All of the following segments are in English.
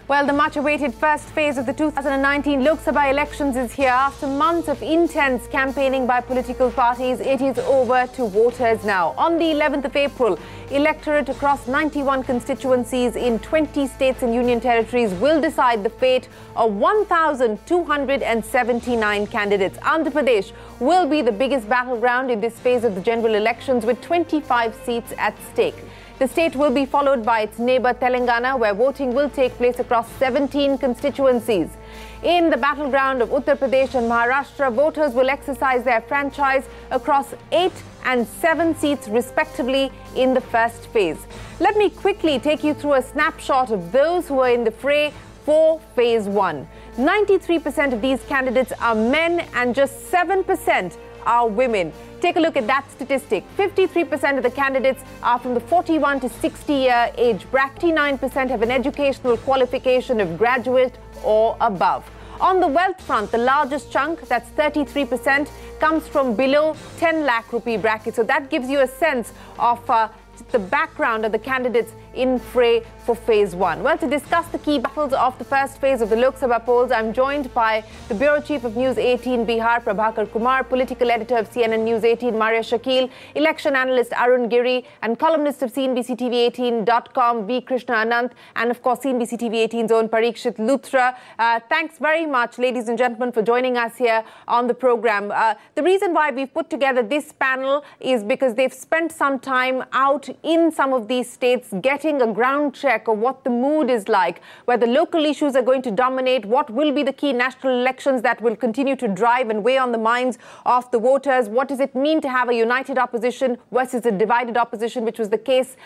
Well, the much-awaited first phase of the 2019 Lok Sabha elections is here. After months of intense campaigning by political parties, it is over to voters now. On the 11th of April, electorate across 91 constituencies in 20 states and union territories will decide the fate of 1,279 candidates. Andhra Pradesh will be the biggest battleground in this phase of the general elections, with 25 seats at stake. The state will be followed by its neighbour Telangana, where voting will take place across 17 constituencies. In the battleground of Uttar Pradesh and Maharashtra, voters will exercise their franchise across 8 and 7 seats respectively in the first phase. Let me quickly take you through a snapshot of those who are in the fray for phase 1. 93% of these candidates are men and just 7% are women. Take a look at that statistic. 53% of the candidates are from the 41 to 60-year age bracket. 59% have an educational qualification of graduate or above. On the wealth front, the largest chunk, that's 33%, comes from below 10 lakh rupee bracket. So that gives you a sense of the background of the candidates in fray for phase 1. Well, to discuss the key battles of the first phase of the Lok Sabha polls, I'm joined by the Bureau Chief of News 18 Bihar, Prabhakar Kumar, political editor of CNN News 18, Maria Shakil, election analyst Arun Giri, and columnist of CNBC-TV18.com, V. Krishna Anant, and of course CNBC-TV18's own Parikshit Luthra. Thanks very much, ladies and gentlemen, for joining us here on the program. The reason why we've put together this panel is because they've spent some time out in some of these states getting a ground check of what the mood is like, where the local issues are going to dominate, what will be the key national elections that will continue to drive and weigh on the minds of the voters, what does it mean to have a united opposition versus a divided opposition, which was the case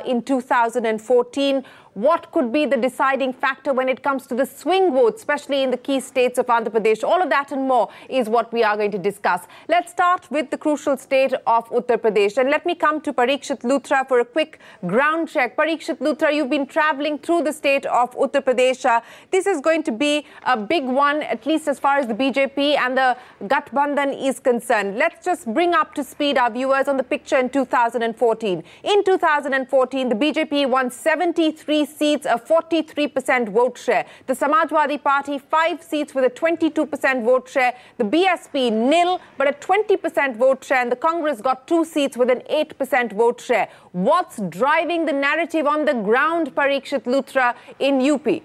in 2014. What could be the deciding factor when it comes to the swing votes, especially in the key states of Andhra Pradesh? All of that and more is what we are going to discuss. Let's start with the crucial state of Uttar Pradesh. And let me come to Parikshit Luthra for a quick ground check. Parikshit Luthra, you've been traveling through the state of Uttar Pradesh. This is going to be a big one, at least as far as the BJP and the Gathbandhan is concerned. Let's just bring up to speed our viewers on the picture in 2014. In 2014, the BJP won 73 seats, a 43% vote share. The Samajwadi Party, 5 seats with a 22% vote share. The BSP, nil, but a 20% vote share. And the Congress got 2 seats with an 8% vote share. What's driving the narrative on the ground, Parikshit Luthra, in UP?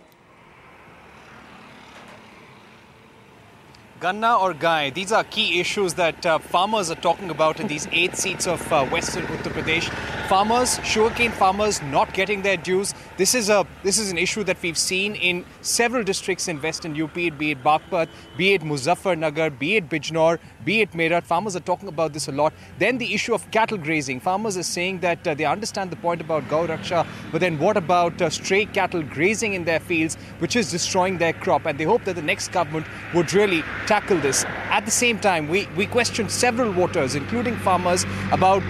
Ganna or Guy, these are key issues that farmers are talking about in these 8 seats of Western Uttar Pradesh. Farmers, sugarcane farmers not getting their dues. This is an issue that we've seen in several districts in Western UP, be it Baghpat, be it Muzaffarnagar, be it Bijnor, be it Meerut. Farmers are talking about this a lot. Then the issue of cattle grazing. Farmers are saying that they understand the point about Gau Raksha, but then what about stray cattle grazing in their fields, which is destroying their crop? And they hope that the next government would really tackle this. At the same time, we questioned several voters, including farmers, about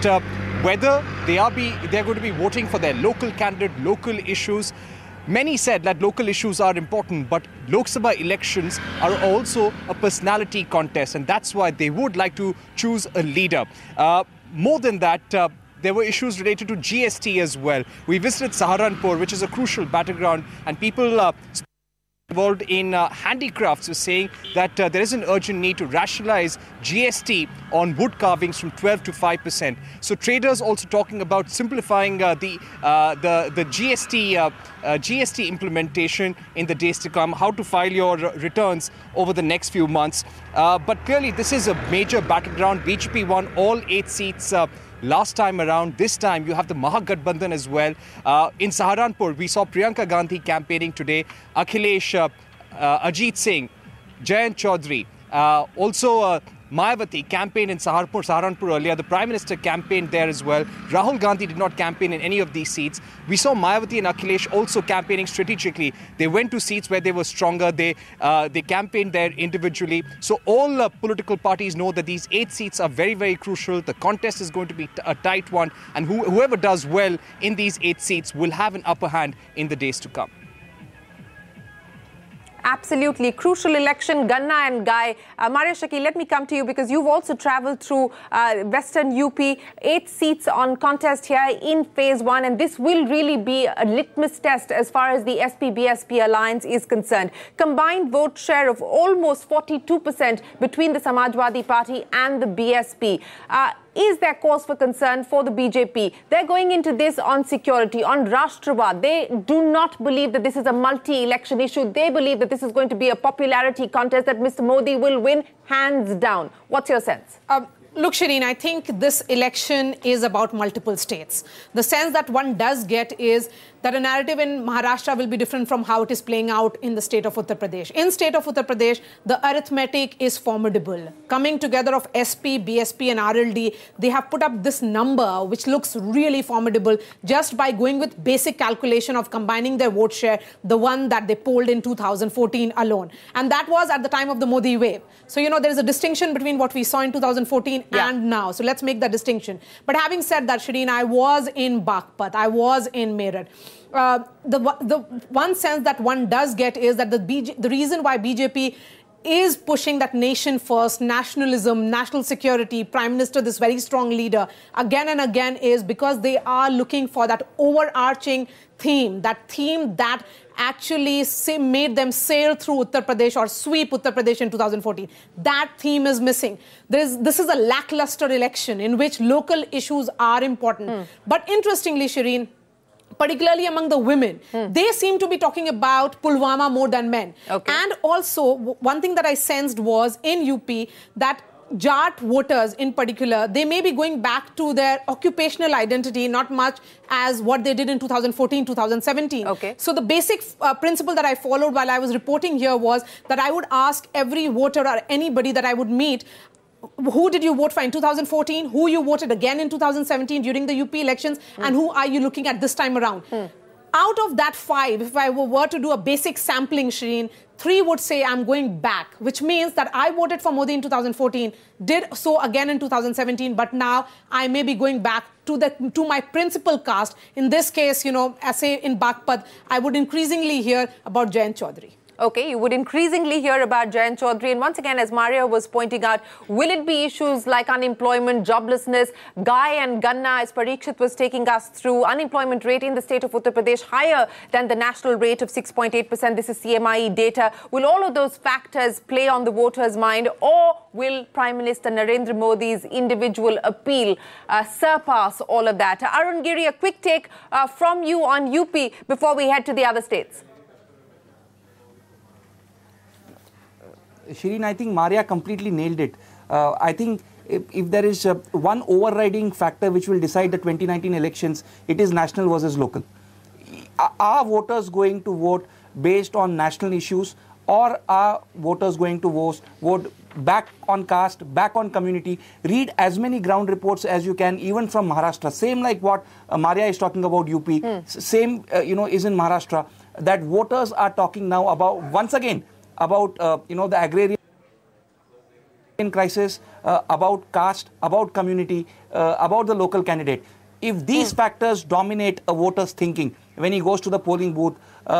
whether they're going to be voting for their local candidate, local issues. Many said that local issues are important, but Lok Sabha elections are also a personality contest, and that's why they would like to choose a leader. More than that, there were issues related to GST as well. We visited Saharanpur, which is a crucial battleground, and people involved in handicrafts is saying that there is an urgent need to rationalize GST on wood carvings from 12 to 5%. So traders also talking about simplifying the GST implementation in the days to come, how to file your returns over the next few months. But clearly this is a major battleground. BJP won all 8 seats last time around. This time you have the Mahagathbandhan as well. In Saharanpur, we saw Priyanka Gandhi campaigning today, Akhilesh, Ajit Singh, Jayant Chaudhary, also Mayawati campaigned in Saharanpur earlier. The Prime Minister campaigned there as well. Rahul Gandhi did not campaign in any of these seats. We saw Mayawati and Akhilesh also campaigning strategically. They went to seats where they were stronger. They campaigned there individually. So all political parties know that these 8 seats are very, very crucial. The contest is going to be a tight one. And whoever does well in these 8 seats will have an upper hand in the days to come. Absolutely. Crucial election, Ganna and Guy. Maria Shaki, let me come to you because you've also travelled through Western UP. 8 seats on contest here in phase 1, and this will really be a litmus test as far as the SP-BSP alliance is concerned. Combined vote share of almost 42% between the Samajwadi Party and the BSP. Is there cause for concern for the BJP? They're going into this on security, on Rashtravad. They do not believe that this is a multi-election issue. They believe that this is going to be a popularity contest that Mr. Modi will win hands down. What's your sense? Look, Shireen, I think this election is about multiple states. The sense that one does get is that a narrative in Maharashtra will be different from how it is playing out in the state of Uttar Pradesh. In state of Uttar Pradesh, the arithmetic is formidable. Coming together of SP, BSP and RLD, they have put up this number which looks really formidable just by going with basic calculation of combining their vote share, the one that they polled in 2014 alone. And that was at the time of the Modi wave. So, you know, there is a distinction between what we saw in 2014 and now. So let's make that distinction. But having said that, Shireen, I was in Baghpat, I was in Meerut. The one sense that one does get is that the reason why BJP is pushing that nation first, nationalism, national security, Prime Minister, this very strong leader, again and again is because they are looking for that overarching theme that actually made them sail through Uttar Pradesh or sweep Uttar Pradesh in 2014. That theme is missing. This is a lackluster election in which local issues are important. But interestingly, Shireen, particularly among the women, they seem to be talking about Pulwama more than men. Okay. And also, one thing that I sensed was in UP that Jat voters in particular, they may be going back to their occupational identity, not much as what they did in 2014, 2017. Okay. So the basic principle that I followed while I was reporting here was that I would ask every voter or anybody that I would meet, who did you vote for in 2014? Who you voted again in 2017 during the UP elections? And who are you looking at this time around? Out of that 5, if I were to do a basic sampling, Shireen, 3 would say I'm going back, which means that I voted for Modi in 2014, did so again in 2017, but now I may be going back to my principal caste. In this case, you know, as say in Baghpat, I would increasingly hear about Jayant Chaudhary. Okay, you would increasingly hear about Jayant Chaudhary. And once again, as Maria was pointing out, will it be issues like unemployment, joblessness? Guy and Ganna, as Parikshit was taking us through, unemployment rate in the state of Uttar Pradesh higher than the national rate of 6.8%. This is CMIE data. Will all of those factors play on the voters' mind, or will Prime Minister Narendra Modi's individual appeal surpass all of that? Arun Giri, a quick take from you on UP before we head to the other states. Shireen, I think Maria completely nailed it. I think if there is one overriding factor which will decide the 2019 elections, it is national versus local. Are voters going to vote based on national issues, or are voters going to vote back on caste, back on community? Read as many ground reports as you can, even from Maharashtra. Same like what Maria is talking about UP. Same, is in Maharashtra. That voters are talking now about, once again, about the agrarian crisis, about caste, about community, about the local candidate. If these factors dominate a voter's thinking when he goes to the polling booth,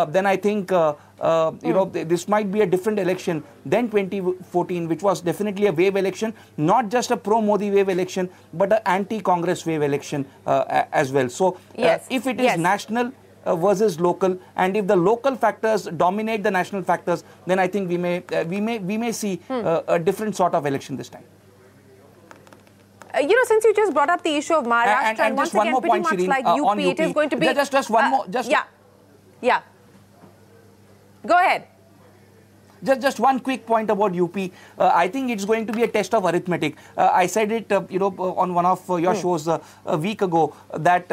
then I think this might be a different election than 2014, which was definitely a wave election, not just a pro-Modi wave election, but an anti-Congress wave election as well. So if it is national versus local, and if the local factors dominate the national factors, then I think we may see a different sort of election this time. Since you just brought up the issue of Maharashtra, and once again, pretty much like UP, it is going to be... Just one more... Yeah. Go ahead. Just one quick point about UP. I think it's going to be a test of arithmetic. I said it, on one of your shows a week ago, that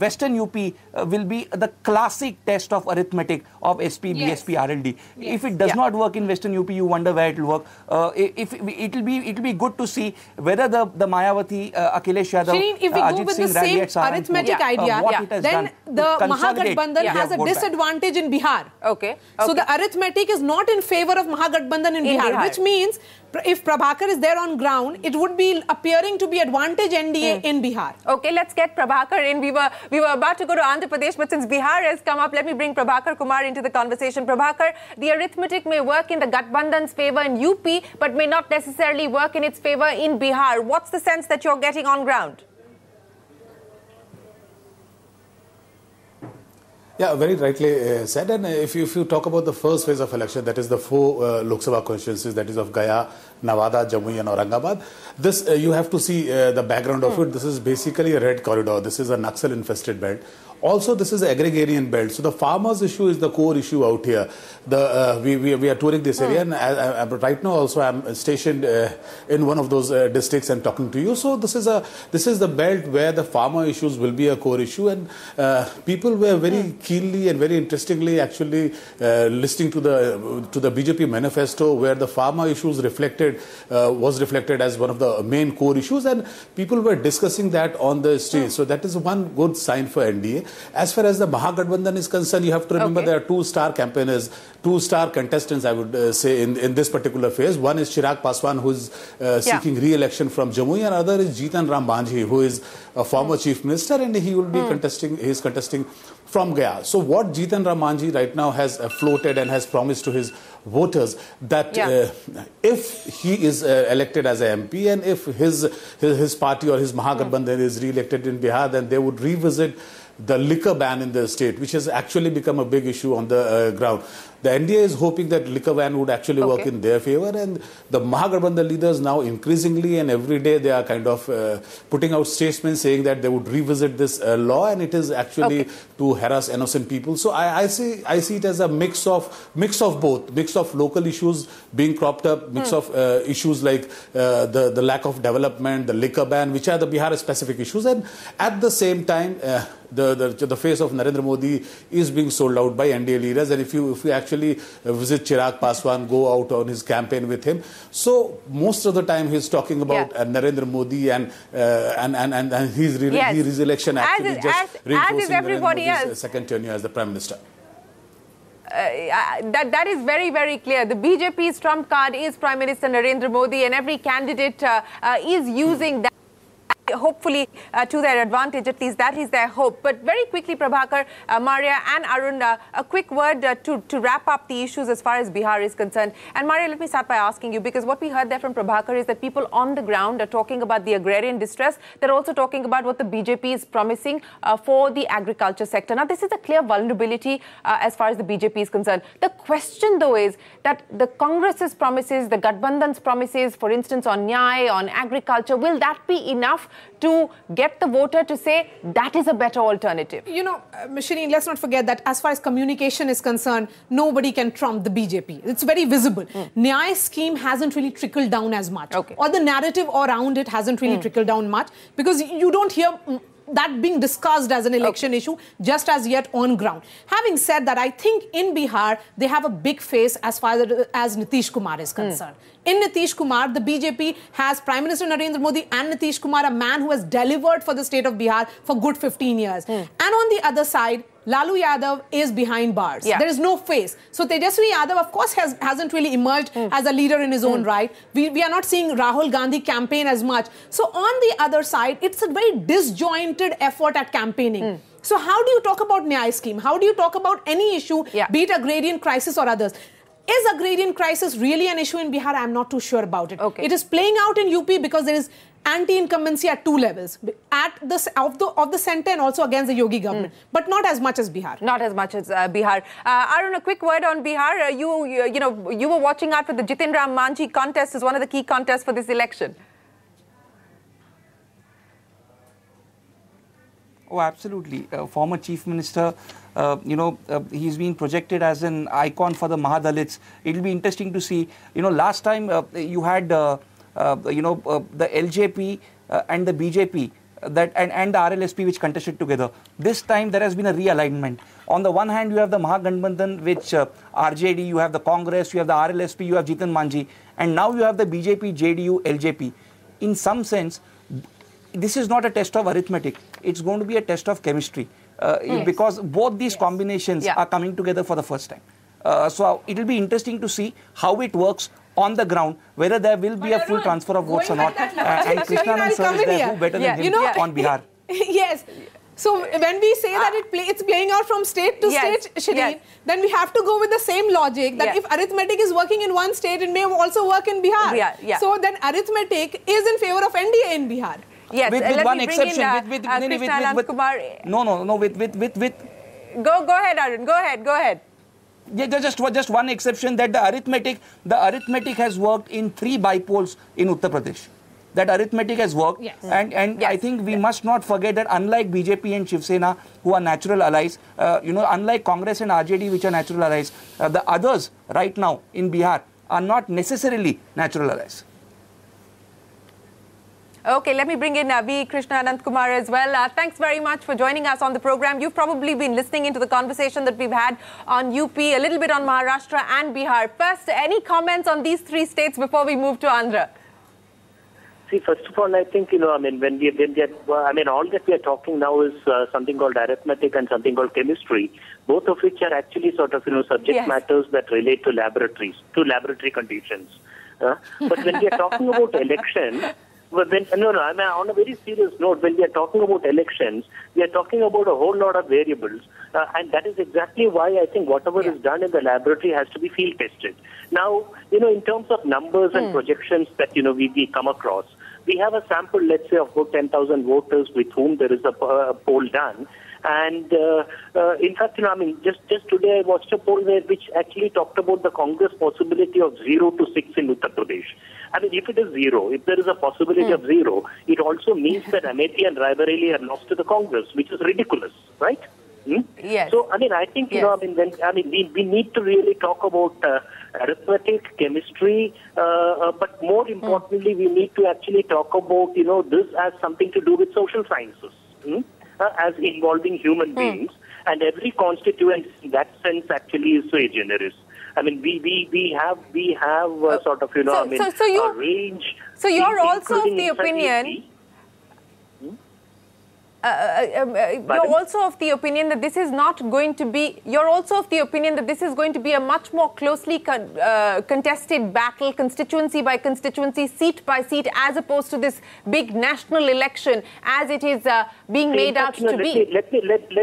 Western UP will be the classic test of arithmetic of SP, BSP, RLD. If it does not work in Western UP, you wonder where it will work. It'll be good to see whether the Mayawati, Akhilesh Yadav, Shireen, if we go with the same arithmetic idea, then the Mahagathbandhan has a disadvantage in Bihar. Okay. So the arithmetic is not in favor of Mahagathbandhan in Bihar, which means if Prabhakar is there on ground, it would be appearing to be advantage NDA in Bihar. Okay, let's get Prabhakar in. We were about to go to Andhra Pradesh, but since Bihar has come up, let me bring Prabhakar Kumar into the conversation. Prabhakar, the arithmetic may work in the Gathbandhan's favor in UP, but may not necessarily work in its favor in Bihar. What's the sense that you're getting on ground? Yeah, very rightly said. And if you talk about the first phase of election, that is the 4 Lok Sabha constituencies, that is of Gaya, Nawada, Jammu and Aurangabad. This, you have to see the background of it. This is basically a red corridor. This is a Naxal-infested belt. Also, this is an agrarian belt. So the farmers' issue is the core issue out here. We are touring this area, and right now also I'm stationed in one of those districts and talking to you. So this is the belt where the farmer issues will be a core issue, and people were very keenly and very interestingly actually listening to the BJP manifesto, where the farmer issues was reflected as one of the main core issues, and people were discussing that on the stage. So that is one good sign for NDA. As far as the Mahagathbandhan is concerned, you have to remember there are 2 star campaigners, 2 star contestants, I would say, in this particular phase. One is Chirag Paswan, who is seeking re-election from Jammu, and another is Jitan Ram Manjhi, who is a former chief minister, and he will be contesting from Gaya. So what Jitan Ram Manjhi right now has floated and has promised to his voters, that if he is elected as a MP, and if his party or his Mahagathbandhan is re-elected in Bihar, then they would revisit the liquor ban in the state, which has actually become a big issue on the ground. The NDA is hoping that liquor ban would actually work in their favor, and the Mahagathbandhan leaders now increasingly and every day they are kind of putting out statements saying that they would revisit this law, and it is actually to harass innocent people. So I see it as a mix of both, mix of local issues being cropped up, mix of issues like the lack of development, the liquor ban, which are the Bihar specific issues, and at the same time the face of Narendra Modi is being sold out by NDA leaders. And if you actually visit Chirag Paswan, go out on his campaign with him, so most of the time he's talking about Narendra Modi and his re-election actually just reinforcing Narendra Modi's second tenure as the Prime Minister. That is very, very clear. The BJP's trump card is Prime Minister Narendra Modi, and every candidate is using that, hopefully to their advantage. At least that is their hope. But very quickly, Prabhakar, Maria and Arun, a quick word to wrap up the issues as far as Bihar is concerned. And Maria, let me start by asking you, because what we heard there from Prabhakar is that people on the ground are talking about the agrarian distress. They're also talking about what the BJP is promising for the agriculture sector. Now, this is a clear vulnerability as far as the BJP is concerned. The question, though, is that the Congress's promises, the Gathbandhan's promises, for instance, on Nyay, on agriculture, will that be enough to get the voter to say that is a better alternative? You know, Shireen, let's not forget that as far as communication is concerned, nobody can trump the BJP. It's very visible. Nyay scheme hasn't really trickled down as much. Or the narrative around it hasn't really trickled down much, because you don't hear that being discussed as an election issue just as yet on ground. Having said that, I think in Bihar, they have a big face as far as Nitish Kumar is concerned. In Nitish Kumar, the BJP has Prime Minister Narendra Modi and Nitish Kumar, a man who has delivered for the state of Bihar for good 15 years. And on the other side, Lalu Yadav is behind bars. There is no face. So Tejaswi Yadav, of course, hasn't really emerged as a leader in his own right. We are not seeing Rahul Gandhi campaign as much. So on the other side, it's a very disjointed effort at campaigning. So how do you talk about Nyay scheme? How do you talk about any issue, be it agrarian crisis or others? Is agrarian crisis really an issue in Bihar? I'm not too sure about it. It is playing out in UP because there is anti-incumbency at 2 levels, at of the centre and also against the Yogi government, but not as much as Bihar. Not as much as Bihar. Arun, a quick word on Bihar. You were watching out for the Jitin Ram Manjhi contest as one of the key contests for this election. Oh, absolutely. Former Chief Minister, he's been projected as an icon for the Mahadalits. It'll be interesting to see. Last time you had, the LJP and the BJP and the RLSP which contested together. This time there has been a realignment. On the one hand, you have the Mahagathbandhan, which RJD, you have the Congress, you have the RLSP, you have Jitan Manjhi, and now you have the BJP, JDU, LJP. In some sense, this is not a test of arithmetic. It's going to be a test of chemistry because both these combinations are coming together for the first time. So it will be interesting to see how it works on the ground, whether there will be a full transfer of votes or not. And Krishnanand sir is there, who better than him on Bihar. Yes. So when we say that it's playing out from state to state, Shireen, then we have to go with the same logic that if arithmetic is working in one state, it may also work in Bihar. So then arithmetic is in favor of NDA in Bihar. Yes, with one exception. Go ahead, Arun. Go ahead. Yeah, just one exception, that the arithmetic has worked in 3 bipoles in Uttar Pradesh. That arithmetic has worked, and I think we must not forget that unlike BJP and Shiv Sena, who are natural allies, unlike Congress and RJD, which are natural allies, the others right now in Bihar are not necessarily natural allies. Okay, let me bring in V. Krishna Anantkumar as well. Thanks very much for joining us on the program. You've probably been listening into the conversation that we've had on UP, a little bit on Maharashtra and Bihar. First, any comments on these 3 states before we move to Andhra? See, first of all, I think, when we get, all that we are talking now is something called arithmetic and something called chemistry, both of which are actually sort of, subject matters that relate to laboratories, to laboratory conditions. But when we are talking about election, on a very serious note, when we are talking about elections, we are talking about a whole lot of variables. And that is exactly why I think whatever is done in the laboratory has to be field tested. Now, in terms of numbers and projections that, we come across, we have a sample, let's say, of about 10,000 voters with whom there is a poll done. And in fact, just today I watched a poll which actually talked about the Congress possibility of 0 to 6 in Uttar Pradesh. If it is 0, if there is a possibility of 0, it also means that Amethi and Raebareli are lost to the Congress, which is ridiculous, right? Yes. So, I think, we need to really talk about arithmetic, chemistry, but more importantly, we need to actually talk about, this as something to do with social sciences, as involving human beings. And every constituency in that sense actually is sui generis. We have sort of, a range. So you're also of the opinion. You're also of the opinion that this is not going to be. You're also of the opinion that this is going to be a much more closely contested battle, constituency by constituency, seat by seat, as opposed to this big national election, as it is being made out to be. Let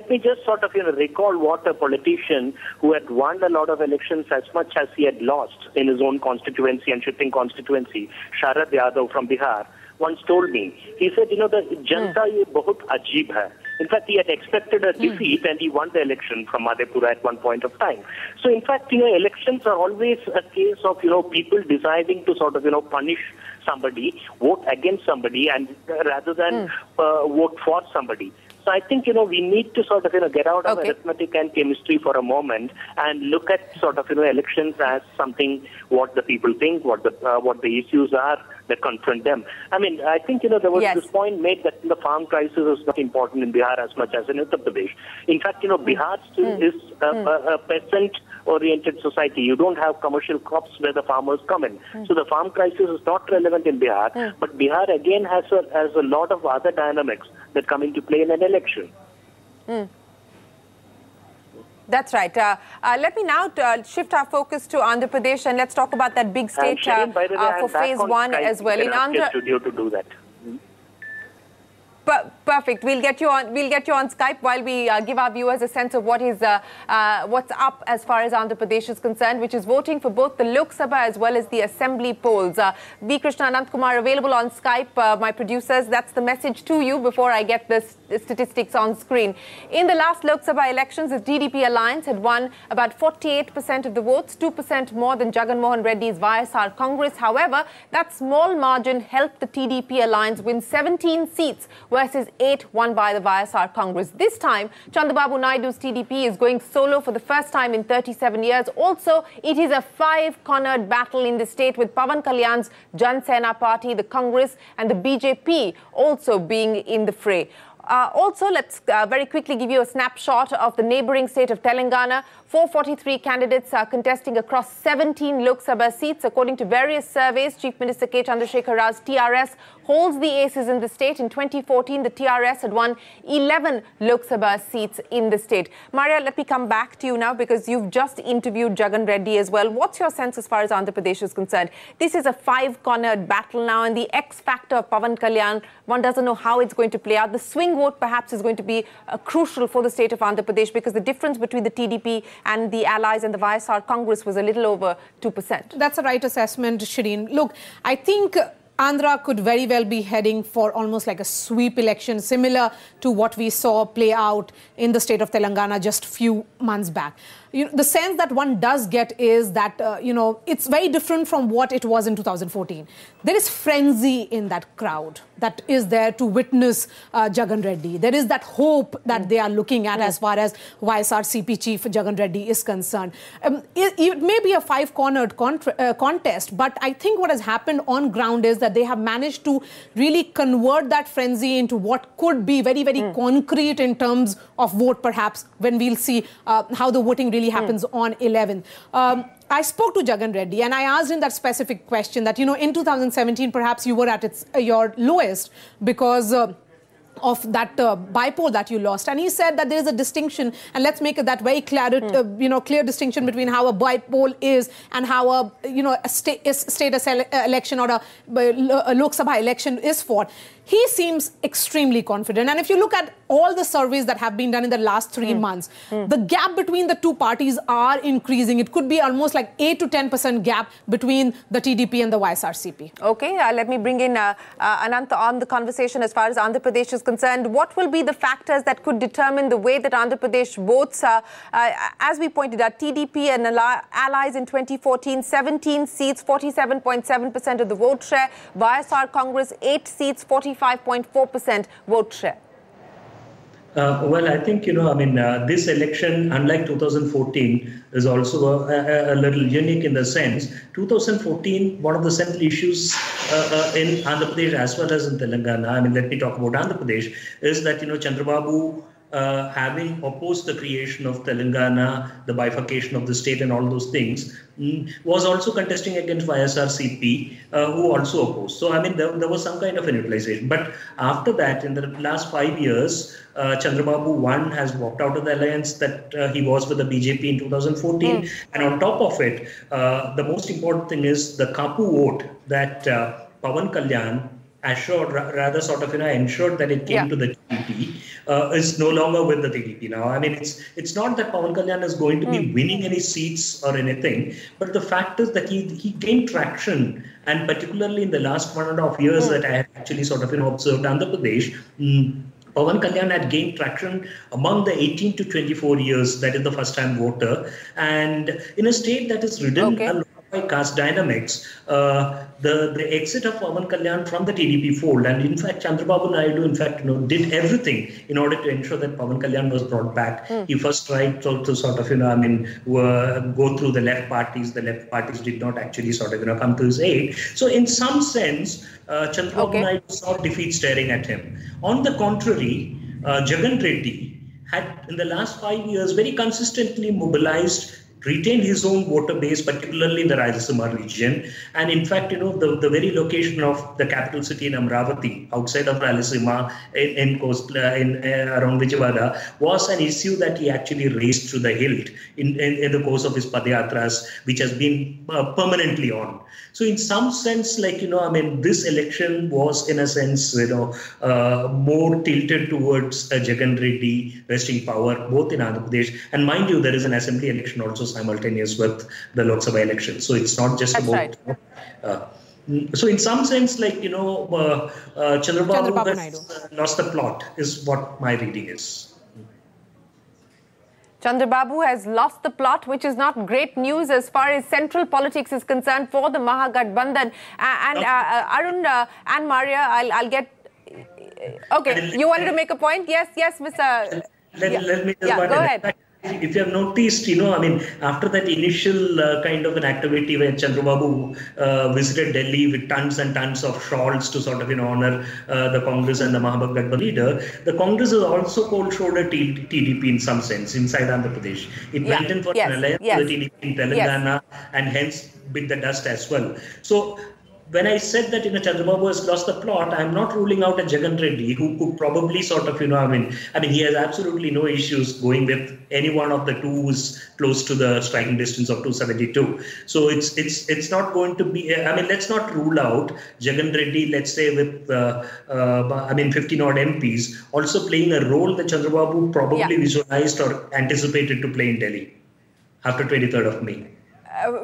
me just sort of recall what a politician who had won a lot of elections as much as he had lost in his own constituency and shifting constituency, Sharad Yadav from Bihar, once told me. He said, the Janta ye bahut ajeeb hai. In fact, he had expected a defeat and he won the election from Madhepura at one point of time. So, in fact, elections are always a case of, people deciding to sort of, punish somebody, vote against somebody, and rather than vote for somebody. So I think, we need to sort of, get out of arithmetic and chemistry for a moment and look at sort of, elections as something, what the people think, what the issues are that confront them. I think, there was this point made that the farm crisis is not important in Bihar as much as in Uttar Pradesh. In fact, Bihar still is a peasant-oriented society. You don't have commercial crops where the farmers come in. So the farm crisis is not relevant in Bihar. But Bihar, again, has a lot of other dynamics that come into play in an election. That's right. Let me now shift our focus to Andhra Pradesh, and let's talk about that big state for phase 1 as well. In Andhra, studio to do that. Perfect. We'll get you on Skype while we give our viewers a sense of what's up as far as Andhra Pradesh is concerned, which is voting for both the Lok Sabha as well as the Assembly polls. V. Krishna Anantkumar available on Skype. My producers, that's the message to you before I get the statistics on screen. In the last Lok Sabha elections, the TDP alliance had won about 48% of the votes, 2% more than Jagan Mohan Reddy's YSR Congress. However, that small margin helped the TDP alliance win 17 seats versus 8 won by the YSR Congress. This time, Chandrababu Naidu's TDP is going solo for the first time in 37 years. Also, it is a 5-cornered battle in the state with Pawan Kalyan's Jan Sena party, the Congress and the BJP also being in the fray. Also, let's very quickly give you a snapshot of the neighboring state of Telangana, 443 candidates are contesting across 17 Lok Sabha seats. According to various surveys, Chief Minister K. Chandrasekhar Rao's TRS holds the aces in the state. In 2014, the TRS had won 11 Lok Sabha seats in the state. Maria, let me come back to you now because you've just interviewed Jagan Reddy as well. What's your sense as far as Andhra Pradesh is concerned? This is a five-cornered battle now, and the X factor of Pawan Kalyan, one doesn't know how it's going to play out. The swing vote perhaps is going to be crucial for the state of Andhra Pradesh because the difference between the TDP and the allies and the YSR Congress was a little over 2%. That's a right assessment, Shireen. Look, I think Andhra could very well be heading for almost like a sweep election, similar to what we saw play out in the state of Telangana just a few months back. The sense that one does get is that, it's very different from what it was in 2014. There is frenzy in that crowd that is there to witness Jagan Reddy. There is that hope that they are looking at as far as YSR-CP chief Jagan Reddy is concerned. It may be a five-cornered contest, but I think what has happened on ground is that they have managed to really convert that frenzy into what could be very, very concrete in terms of vote, perhaps, when we'll see how the voting really happens on 11th. I spoke to Jagan Reddy and I asked him that specific question that, in 2017, perhaps you were at your lowest because of that bypoll that you lost. And he said that there is a distinction, and let's make it that very clear distinction between how a bypoll is and how a status election or a Lok Sabha election is for. He seems extremely confident. And if you look at all the surveys that have been done in the last 3 months, the gap between the two parties are increasing. It could be almost like 8 to 10% gap between the TDP and the YSR-CP. Okay, let me bring in Anant on the conversation as far as Andhra Pradesh is concerned. What will be the factors that could determine the way that Andhra Pradesh votes? As we pointed out, TDP and allies in 2014, 17 seats, 47.7% of the vote share. YSR Congress, 8 seats, 45.4% vote share. Well, I think, this election, unlike 2014, is also a little unique in the sense. 2014, one of the central issues in Andhra Pradesh as well as in Telangana, let me talk about Andhra Pradesh, is that, Chandrababu, having opposed the creation of Telangana, the bifurcation of the state and all those things, was also contesting against YSR-CP, who also opposed. So, there was some kind of an utilization. But after that, in the last 5 years, Chandrababu, one, has walked out of the alliance that he was with the BJP in 2014. And on top of it, the most important thing is the Kapu vote that Pawan Kalyan assured, rather ensured that it came to the TDP, is no longer with the TDP now. It's not that Pawan Kalyan is going to be winning any seats or anything, but the fact is that he gained traction, and particularly in the last 1.5 years that I have actually observed Andhra Pradesh, Pawan Kalyan had gained traction among the 18 to 24 years, that is the first-time voter, and in a state that is ridden a lot by caste dynamics, the exit of Pawan Kalyan from the TDP fold, and in fact Chandrababu Naidu did everything in order to ensure that Pawan Kalyan was brought back. He first tried to go through the left parties. The left parties did not actually come to his aid. So in some sense, Chandrababu Naidu saw defeat staring at him. On the contrary, Jagan Reddy had in the last 5 years very consistently mobilized, retained his own voter base, particularly in the Rayalaseema region. And in fact, the very location of the capital city in Amravati, outside of Rayalaseema, around Vijayawada, was an issue that he actually raised to the hilt in the course of his Padayatras, which has been permanently on. So in some sense, this election was in a sense, more tilted towards Jagan Reddy resting power, both in Andhra Pradesh. And mind you, there is an assembly election also simultaneous with the Lok Sabha election. So it's not just about... so in some sense, Chandrababu has lost the plot, is what my reading is. Chandrababu has lost the plot, which is not great news as far as central politics is concerned for the Mahagathbandhan. Arun and Maria, I'll get... Okay, you wanted to make a point? Yes, Mr... Let me just go ahead. if you have noticed, I mean, after that initial kind of an activity where Chandrababu visited Delhi with tons and tons of shawls to sort of, honor the Congress and the Mahabagh leader, the Congress has also cold-shouldered TDP in some sense inside Andhra Pradesh. It went in for an alliance with the TDP in Telangana and hence bit the dust as well. So when I said that Chandrababu has lost the plot, I'm not ruling out a Jagan Reddy who could probably sort of, I mean, he has absolutely no issues going with any one of the two who's close to the striking distance of 272. So it's not going to be, I mean, let's not rule out Jagan Reddy, let's say with, 15 odd MPs also playing a role that Chandrababu probably visualized or anticipated to play in Delhi after 23rd of May.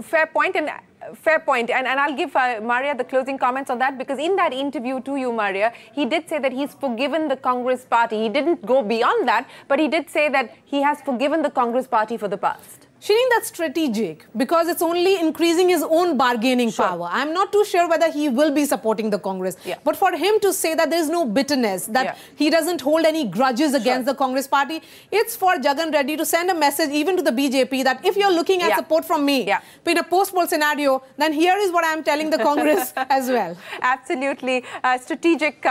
Fair point. And I'll give Maria the closing comments on that, because in that interview to you, Maria, he did say that he's forgiven the Congress party. He didn't go beyond that, but he did say that he has forgiven the Congress party for the past. Shireen, that's strategic because it's only increasing his own bargaining power. I'm not too sure whether he will be supporting the Congress. But for him to say that there's no bitterness, that he doesn't hold any grudges against the Congress party, it's for Jagan Reddy to send a message even to the BJP that if you're looking at support from me in a post-poll scenario, then here is what I'm telling the Congress as well. Absolutely. Strategic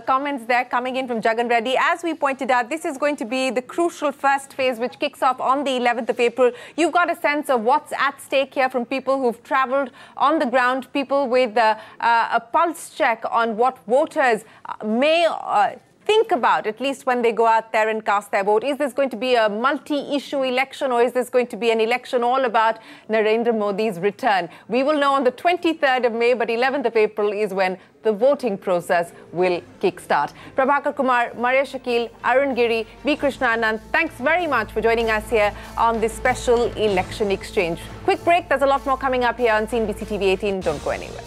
comments there coming in from Jagan Reddy. As we pointed out, this is going to be the crucial first phase which kicks off on the 11th of April. You've got a sense of what's at stake here from people who've travelled on the ground, people with a pulse check on what voters may think about, at least when they go out there and cast their vote. Is this going to be a multi-issue election, or is this going to be an election all about Narendra Modi's return? We will know on the 23rd of May, but 11th of April is when the voting process will kickstart. Prabhakar Kumar, Maria Shakil, Arun Giri, V. Krishna Anand, thanks very much for joining us here on this special election exchange. Quick break. There's a lot more coming up here on CNBC-TV18. Don't go anywhere.